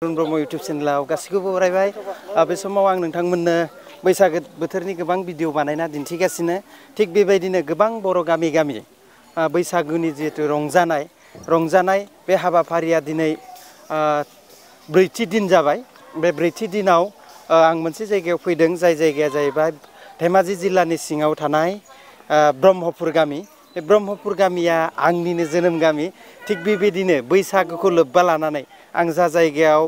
Brahma YouTube चेनेलाव गासिखौबो बरायबाय। बे समाव आं नोंथांमोननो बैसागो बोथोरनि गोबां भिडिअ बानायना दिन्थिगासिनो। थिग बेबायदिनो गोबां बर' गामि गामि बैसागुनि जिहेतु रंजानाय बे हाबाफारिया दिनै ब्रैथि दिन जाबाय। बे ब्रैथि दिनाव आं मोनसे जायगायाव फैदों, जाय जायगाया जाहैबाय धेमाजि जिल्लानि सिङाव थानाय ब्रह्मपुर गामि। बे ब्रह्मपुर गामिया आंनिनो जोनोम गामि। थिग बेबायदिनो बैसागुखौ लोब्बा लानानै आं जा जायगायाव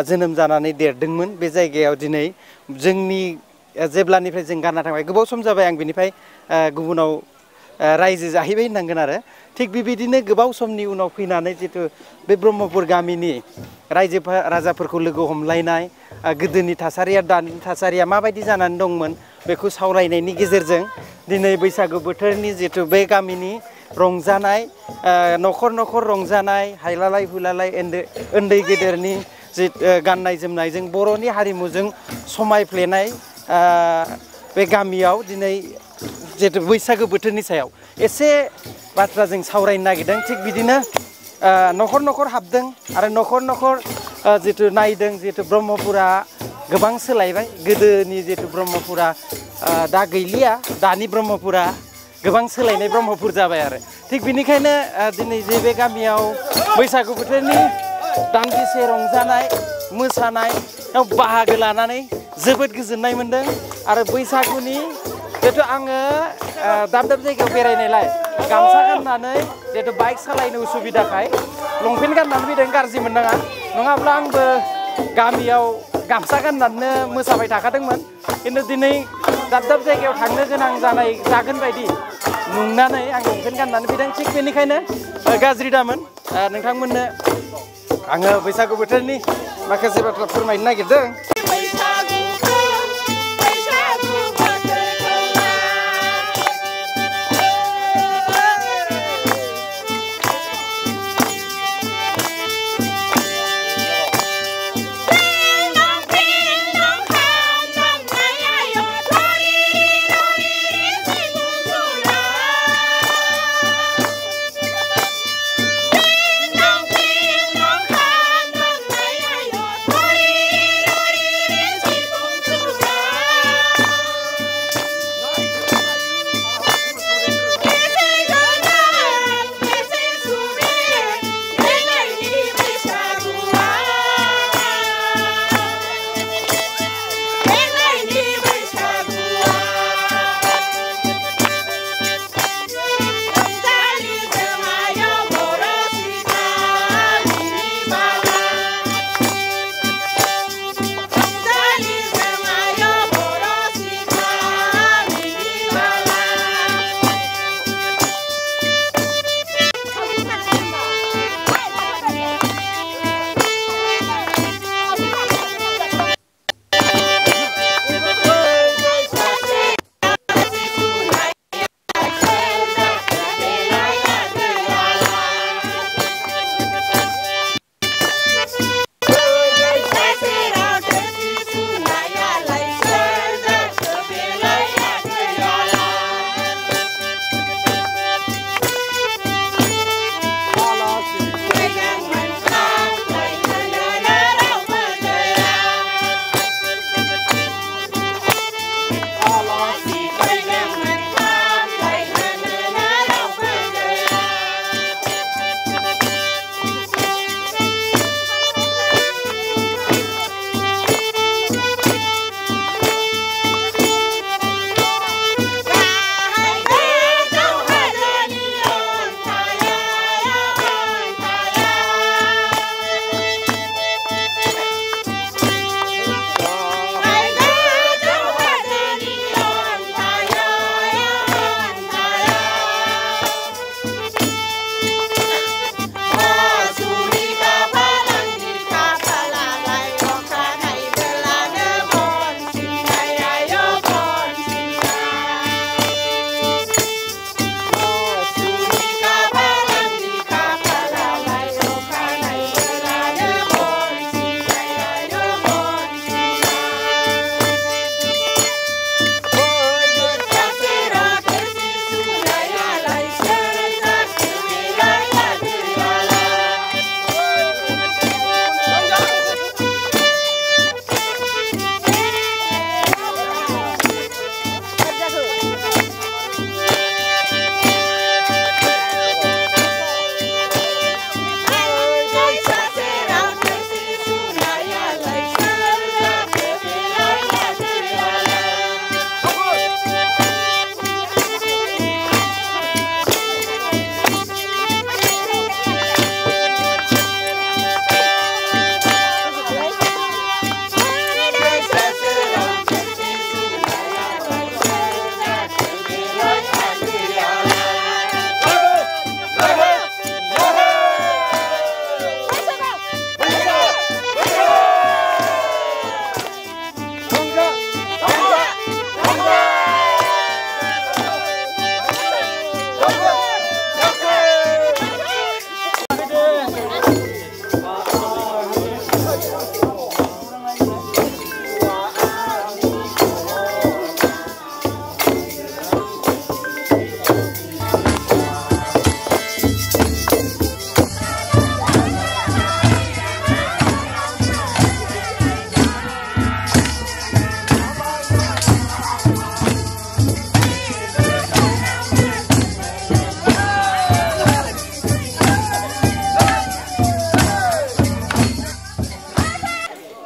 जोनोम जानानै देरदोंमोन, बे जायगायाव दिनै जोंनि जेब्लानिफ्राय जों गारना थांबाय, गोबाव सम जाबाय आं बेनिफ्राय गुबुनाव रायजो जाहैबाय होननांगोन आरो। थिग बेबायदिनो गोबाव समनि उनाव फैनानै जितु बे ब्रह्मपुर गामिनि रायजो राजाफोरखौ लोगो हमलायनाय, गोदोनि थासारिया दानि थासारिया माबायदि जानानै दंमोन बेखौ सावरायनायनि गेजेरजों दिनै बैसागु बोथोरनि जितु बे गामिनि रंजानाय, न'खर न'खर रंजानाय, हायलालाय हुइलालाय उन्दै गेदेरनि जि गाननाय जोमनायजों बर'नि हारिमुजों समायफ्लेनाय बे गामियाव दिनै जितु बैसागो बोथोरनि सायाव एसे बाथ्रा जों सावरायनो नागिरदों। थिग बिदिनो न'खर न'खर हाबदों आरो न'खर न'खर जितु नायदों, जितु ब्रह्मपुरा गोबां सोलायबाय। गोदोनि जितु ब्रह्मपुरा दा गैलिया, दानि ब्रह्मपुरा गोबां सोलायनाय ब्रह्मपुर जाबाय आरो। थिग बिनिखायनो दिनै जे बे गामियाव बैसागु बोथोरनि दान्दिसे रंजानाय मोसानायाव बाहागो लानानै जोबोद गोजोननाय मोन्दों। आरो बैसागुनि जितु आङो दाब दाब जायगायाव बेरायनायलाय गामसा गाननानै जितु बाइक सालायनो उसुबिदाखाय लंपेन्ट गाननानै फैदों, गाज्रि मोननाङा। नङाब्ला आंबो गामियाव गामसा गाननानै मोसाबाय थाखादोंमोन। खिन्थु दिनै दाब दाब जायगायाव थांनो गोनां जागोन बायदि नुनानै आं लंपेन्ट गाननानै फैदों। थिग बेनिखायनो गाज्रि दामोन। नोंथांमोननो आङो बैसागु बोथोरनि माखासे बाथ्रा फोरमायनो नागिरदों।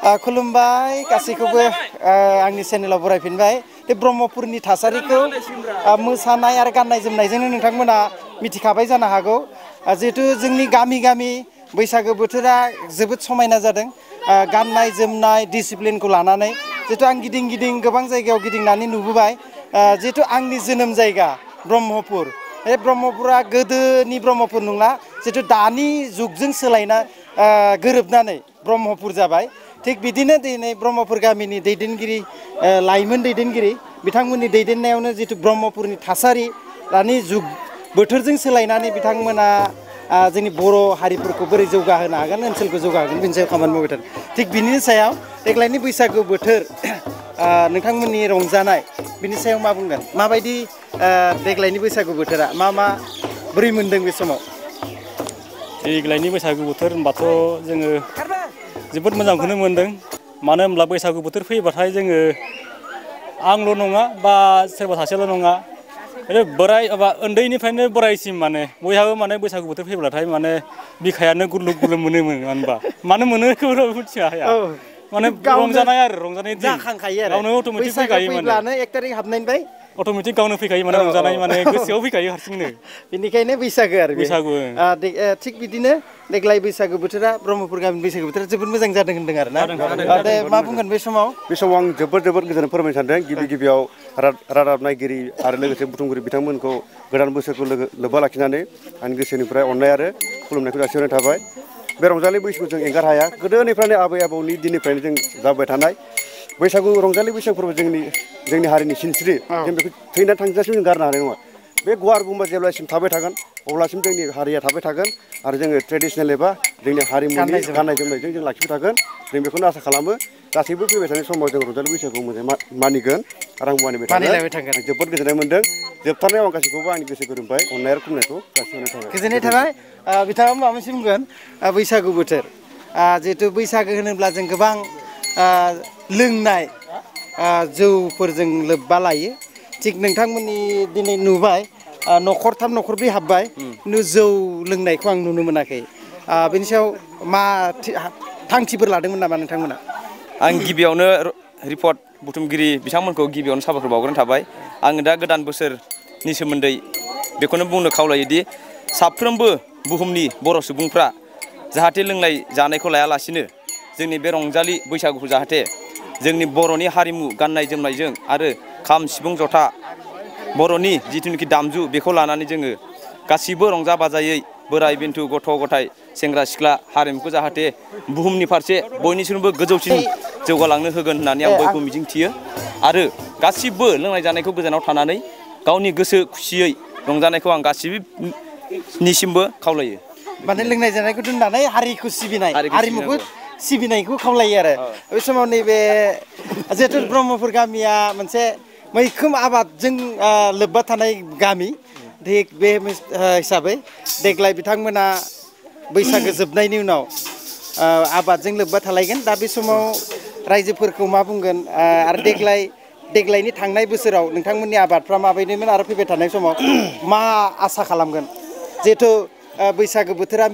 खुलुमबाय गासैखौबो आंनि चेनेलाव बरायफिनबाय बे ब्रह्मपुरनि थासारिखौ मोसानाय आरो गाननाय जोमनायजोंनो नोंथांमोना मिथिखाबाय जानो हागौ जिहेतु जोंनि गामि गामि बैसागो बोथोरा जोबोद समायना जादों गाननाय जोमनाय डिसिप्लिनखौ लानानै जिहेतु आं गिदिं गिदिं गोबां जायगायाव गिदिंनानै नुबोबाय जिहेतु आंनि जोनोम जायगा ब्रह्मपुर बे ब्रह्मपुरा गोदोनि ब्रह्मपुर नङा जिहेतु दानि जुगजों सोलायना गोरोबनानै ब्रह्मपुर जाबाय थिग बिदिनो दिनै ब्रह्मपुर गामिनि दैदेनगिरि लाइमोन दैदेनगिरि बिथांमोननि दैदेननायावनो जितु ब्रह्मपुरनि थासारि दानि जुग बोथोरजों सोलायनानै बिथांमोना जोंनि बर' हारिफोरखौ बोरै जौगाहोनो हागोन ओनसोलखौ जौगाहोगोन बिनि सायाव खामानि मावबाय थादों थिग बिनि सायाव देग्लायनि बैसागु बोथोर नोंथांमोननि रंजानाय बिनि सायाव मा बुंगोन माबायदि देग्लायनि बैसागु बोथोरा मा बोरै मोनदों बे समाव देग्लायनि बैसागु बोथोर होनबाथ' जोङो जोबोद मोजांखौनो मोनदों मानो होनब्ला बैसागु बोथोर फैबाथाय जोङो आंल' नङा बा सोरबा सासेल' नङा बोराय एबा उन्दैनिफ्रायनो बोरायसिम माने बयहाबो माने बैसागु बोथोर फैब्लाथाय माने बिखायानो गुरलुब गुरलुब मोनो मानोबा मानो मोनो बेखौबो मिथिया हाया माने रंजानाय आरो रंजानाय दिन जाखांखायो आरो गावनो अट'मेटिक फैखायो माने एक थारिख हाबनायनिफ्राय अट'मेटिक गावनो फैखायो माने रंजानाय माने गोसोआव फैखायो हारसिंनो बेनिखायनो बैसागो आरो बैसागु थिग बिदिनो देग्लाय बैसागु बोथोरा ब्रह्मपुर गामिनि बैसागु बोथोरा जोबोद मोजां जादों होनदों आरो ना दे मा बुंगोन बे समाव आं जोबोद गोजोन फोरमायनो सानदों गिबियाव रादाब नायगिरि आरो लोगोसे बुथुमगिरि बिथांमोनखौ गोदान बोसोरखौ लोब्बा लाखिनानै आंनि गोसोनिफ्राय अननाय आरो खुलुमनायखौ जासिहरनाय थाबाय बे रंजालि बैसागुखौ जों एंगार हाया गोदोनिफ्रायनो आबै आबौनि दिननिफ्रायनो जों जाबाय थानाय बैसागु रंजालि बैसागु फोरबो जोंनि हारिनि सिनस्रि जों बेखौ थैनानै थांजासिम जों गारनो हानाय नङा बे गुवार बुहुमा जेब्लासिम थाबाय थागोन अब्लासिम जोंनि हारिया थाबाय थागोन आरो जोङो ट्रेडिसनेल एबा जोंनि हारिमुनि गाननाय जोमनायजों जों लाखिबाय थागोन जों बेखौनो आसा खालामो गासैबो फैबाय थानाय समाव जों रंजालि बैसागुखौ मोजाङै मानिगोन आरो आं मानिबाय थागोन जोबोद गोजोननाय मोनदों जोबथारनायाव आं गासैखौबो आंनि गोसो गोरोबबाय अननाय आरो खुलुमनायखौ जासिहरनाय थाबाय गोजोननाय थाबाय बिथाङा माबा मोनसे बुंगोन बैसागु बोथोर जिहेतु बैसागो होनोब्ला जों गोबां लोंनाय जौफोरजों लोब्बा लायो थिग नोंथांमोननि दिनै नुबाय न'खरथाम न'खरब्रै हाबबाय खिन्थु जौ लोंनायखौ आं नुनो मोनाखै बेनि सायाव मा थांखिफोर लादोंमोन नामा नोंथांमोना आं गिबियावनो रिपर्ट बुथुमगिरि बिथांमोनखौ गिबियावनो साबायखर बावग्रोनाय थाबाय आङो दा गोदान बोसोरनि सोमोन्दै बेखौनो बुंनो खावलायोदि साफ्रोमबो बुहुमनि बर' सुबुंफ्रा जाहाथे लोंनाय जानायखौ लायालासिनो जोंनि बे रंजालि बैसागुखौ जाहाथे जोंनि बर'नि हारिमु गाननाय जोमनायजों आरो खाम सिफुं जथा बर'नि जिथुनिखि दामजु बेखौ लानानै जोङो गासिबो रंजा बाजायै बोराय बेन्थु गथ' गथाय सेंग्रा सिख्ला हारिमुखौ जाहाथे बुहुमनि फारसे बयनिख्रुइबो गोजौसिन जौगालांनो होगोन होननानै आं बयबो मिजिंथियो आरो गासिबो लोंनाय जानायखौ गोजानाव थानानै गावनि गोसो खुसियै रंजानायखौ आं गासिबोनिसिमबो खावलायो माने लोंनाय जानायखौ दोननानै हारिखौ सिबिनाय हारिमुखौ सिबिनायखौ खावलायो आरो बे समाव नैबे जिहेतु ब्रह्मपुर गामिया मोनसे मैखोम आबादजों लोब्बा थानाय गामि बे हिसाबै देग्लाय बिथांमोना बैसागो जोबनायनि उनाव आबादजों लोब्बा थालायगोन दा बे समाव रायजोफोरखौ मा बुंगोन आरो देग्लायनि थांनाय बोसोराव नोंथांमोननि आबादफ्रा माबायदिमोन आरो फैबाय थानाय समाव मा आसा खालामगोन जिहेथु बैसागो बोथोरा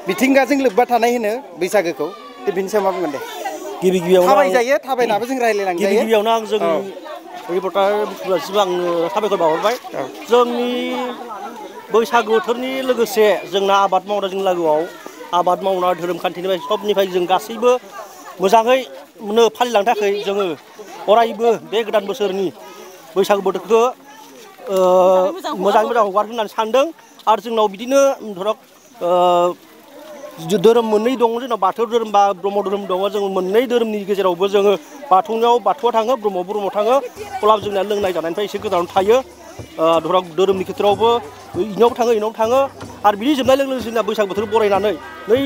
मिथिंगाजों लोब्बा थानाय होनो बैसागोखौ बिनि सायाव मा बुंगोन दे गिबियावनो थाबायजायो थाबायनाबो जों रायज्लायलांजायो गिबियावनो आं जोंनि रिपर्टार बुथुमगासिबो आंनो साबायखर बावहरबाय जोंनि बैसागु बोथोरनि लोगोसे जोंना आबाद मावनायजों लोगोआव आबाद मावनाय धोरोम खान्थिनिफ्राय सबनिफ्राय जों गासैबो मोजाङै फालिलांनो थाखाय जोङो अरायबो बे गोदान बोसोरनि बैसागु बोथोरखौ मोजाङै मोजां हगार होननानै सानदों आरो जोंनाव बिदिनो धरक धोरोम मोननै दङ जोंनाव बाथौ धोरोम बा ब्रह्म धोरोम दङ जों मोननै धोरोमनि गेजेरावबो जोङो बाथौआ थाङो ब्रह्मआव थाङो अब्लाबो जोंना लोंनाय जानायनिफ्राय एसे गोजानाव थायो धरक धोरोमनि खेथ्रआवबो इनावबो थाङो आरो बिदि जोबनाय लोगो लोगो जोंना बैसाग बोथोर बरायनानै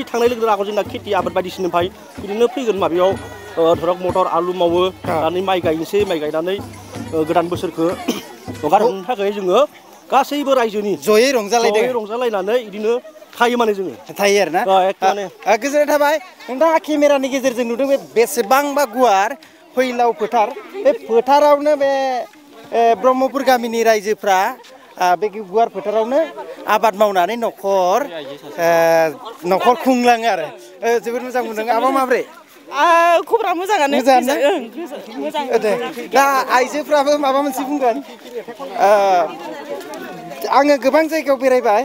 थांनाय लोगो लोगो जोंना खेथि आबाद बायदिसिनानिफ्राय बिदिनो फैगोन माबायाव धरक मटर आलु मावो दानि माइ गायनोसै माइ गायनानै गोदान बोसोरखौ हगारहरनो थाखाय जोङो गासैबो रायजोनि जयै रंजालायनानै बिदिनो थायो माने जोङो थायो आरो ना गोजोननाय थाबाय नोंथाङा केमेरानि गेजेरजों नुदों बे बेसेबांबा गुवार फैलाव फोथार बे फोथारावनो बे ब्रह्मपुर गामिनि रायजोफ्रा बे गुवार फोथारावनो आबाद मावनानै न'खर खुंलाङो आरो जोबोद मोजां मोनदों आबा माब्रै खबरा मोजाङानो मोजां दा आइजोफ्राबो माबा मोनसे बुंगोन आङो गोबां जायगायाव बेरायबाय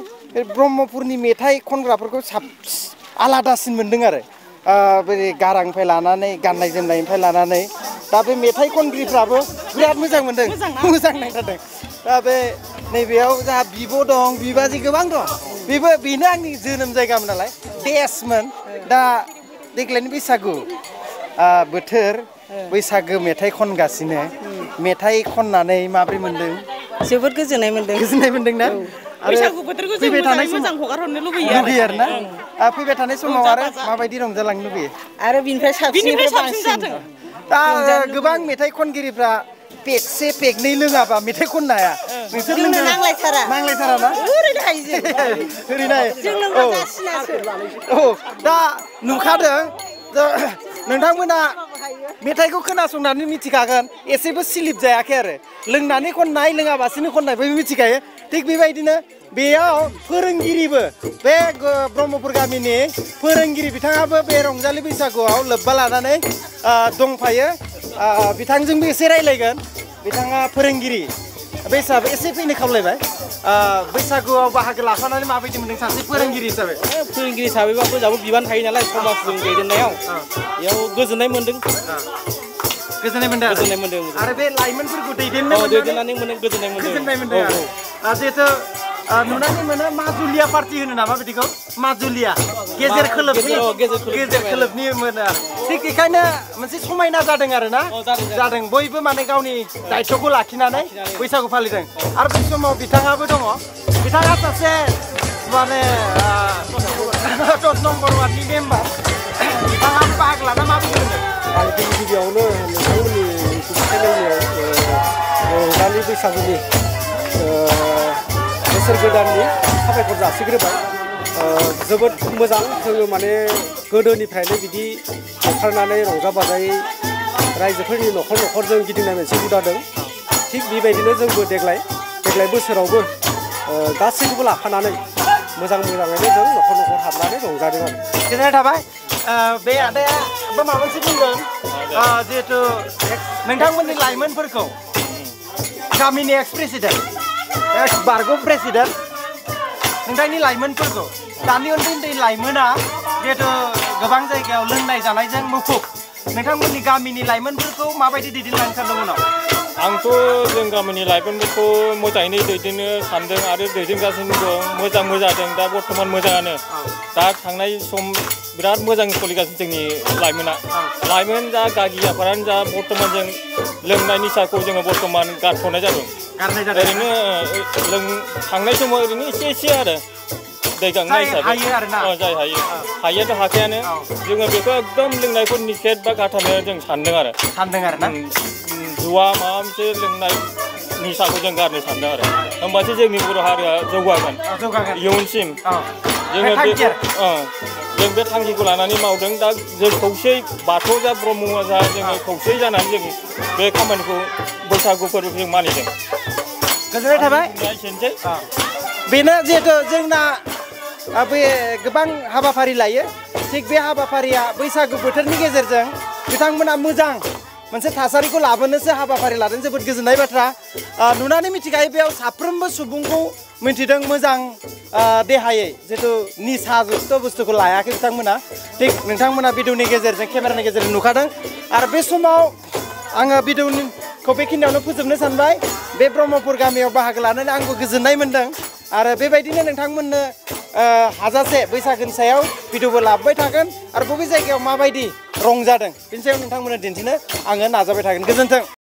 ब्रह्मपुरनि मेथाइ खनग्राफोरखौ आलादासिन मोनदों आरो बे गारांनिफ्राय लानानै गाननाय जोमनायनिफ्राय लानानै दा बे मेथाइ खनगिरिफ्राबो बिराद मोजां मोनदों मोजां नांथारदों दा बे नैबेयाव जोंहा बिब' दं बिबाजै गोबां दं बेनो आंनि जोनोम जायगामोन नालाय बेस्टमोन दा देग्लायनि बैसागु बोथोर बैसागो मेथाइ खनगासिनो मेथाइ खननानै माब्रै मोनदों जोबोद गोजोननाय मोनदों ना बैसागु बोथोरखौ जों मोजां हगार हरनो लुबैयो आरो ना फैबाय थानाय समाव आरो माबायदि रंजालांनो लुबैयो आरो बिनिफ्राय साबसिन जाथों दा गोबां मेथाइ खनगिरिफ्रा पेकसे पेकनै लोङाबा मेथाइ खननो हाया नोंसोर लोंनो नांलायथारा ना ओरैनो हायो जों लोंबा जासिनासो दा नुखादों नोंथांमोना मेथाइखौ खोनासंनानै मिथिखागोन एसेबो सिलिप जायाखै आरो लोंनानै खननाय लोङाबासिनो खननाय बयबो मिथिखायो थिग बेबायदिनो बेयाव फोरोंगिरिबो बे ब्रह्मपुर गामिनि फोरोंगिरि बिथाङाबो बे रंजालि बैसागुआव लोब्बा लानानै दंफायो बिथांजोंबो एसे रायलायगोन बिथाङा फोरोंगिरि बे हिसाबै एसे फैनो खावलायबाय बैसागुआव बाहागो लाफानानै माबायदि मोनदों सासे फोरोंगिरि हिसाबैबाबो जोंहाबो बिबान थायो नालाय समाजजों दैदेननायाव बेयाव गोजोननाय मोनदों आरो बे लाइमोनफोरखौ दैदेननानै गोजोननाय मोनदों जिहेथु नुनानै मोनो माजुलिया पार्टि होनो नामा बिदिखौ माजुलिया गेजेर खोलोबनि मोनो थिग बेखायनो मोनसे समायना जादों आरो ना जादों बयबो माने गावनि दायित्वखौ लाखिनानै बैसागु फालिदों आरो बे समाव बिथाङाबो दङ बिथाङा सासे माने 10 नम्बर वार्डनि मेम्बार बिथाङाबो बाहागो लाना माबायदि मोनदों आं गिबियावनो नोंथांमोननि रंजालि बैसागुनि बोसोर गोदाननि साबायखर जासिग्रोबाय जोबोद मोजां जोङो माने गोदोनिफ्रायनो बिदि ओंखारनानै रंजा बाजायै रायजोफोरनि न'खर जों गिदिंनाय मोनसे हुदा दं थिग बेबायदिनो जोंबो देग्लाय बोसोरावबो गासैखौबो लाफानानै मोजाङैनो जों न'खर हाबनानै रंजादों आरो गोजोननाय थाबाय बे आदायाबो माबा मोनसे बुंगोन जिहेथु नोंथांमोननि लाइमोनफोरखौ गामिनि एक्स प्रेसिडेन्ट बारग' प्रेसिडेन्ट नोंथांनि लाइमोनफोरखौ दानि उन्दै लाइमोना जिहेथु गोबां जायगायाव लोंनाय जानायजों मुखुब नोंथांमोननि गामिनि लाइमोनफोरखौ माबायदि दैदेनलांनो सानदों उनाव आंथ' जों गामिनि लाइमोनफोरखौ मोजाङैनो दैदेननो सानदों आरो दैदेनगासिनो दं मोजांबो जादों दा बर्थमान मोजाङानो दा थांनाय सम बिराद मोजां सोलिगासिनो जोंनि लाइमोन जा गागि आफादानो जा बर्थमान जों लोंनाय निसाखौ जोङो बर्थमान गारथ'नाय जादों ओरैनो थांनाय समाव ओरैनो एसे आरो दै गांनाय हिसाबै जाय हायियाथ' हाखायानो जोङो बेखौ एकदम लोंनायखौ निषेध बा गारथारनो जों सानदों आरो ना जुवा माबा मोनसे लोंनाय निसाखौ जों गारनो सानदों आरो होमबासो जोंनि बर' हारिया जौगागोन इयुनसिम जोङो जों बे थांखिखौ लानानै मावदों दा जों खौसेयै बाथौ जा ब्रह्म जा जोङो खौसेयै जानानै जों बे खामानिखौ बैसागु फोरबोखौ जों मानिदों गोजोननाय थाबाय बेनो जिहेथु जोंना बे गोबां हाबाफारि लायो थिग बे हाबाफारिया बैसागु बोथोरनि गेजेरजों बिथांमोना मोजां मोनसे थासारिखौ लाबोनोसो हाबाफारि लादों जोबोद गोजोननाय बाथ्रा नुनानै मिथिखायो बेयाव साफ्रोमबो सुबुंखौ मिथिदों मोजां देहायै जिहेतु निसा जुक्त बुस्थुखौ लायाखै बिथांमोना थिग नोंथांमोना भिडिअनि गेजेरजों केमेरानि गेजेरजों नुखादों आरो बे समाव आङो भिडिअखौ बेखिनियावनो फोजोबनो सानबाय बे ब्रह्मपुर गामियाव बाहागो लानानै आंबो गोजोननाय मोनदों आरो बेबायदिनो नोंथांमोननो हाजासे बैसागोनि सायाव भिडिअबो लाबोबाय थागोन आरो बबे जायगायाव माबायदि रंजादों बेनि सायाव नोंथांमोननो दिन्थिनो आङो नाजाबाय थागोन गोजोन्थों।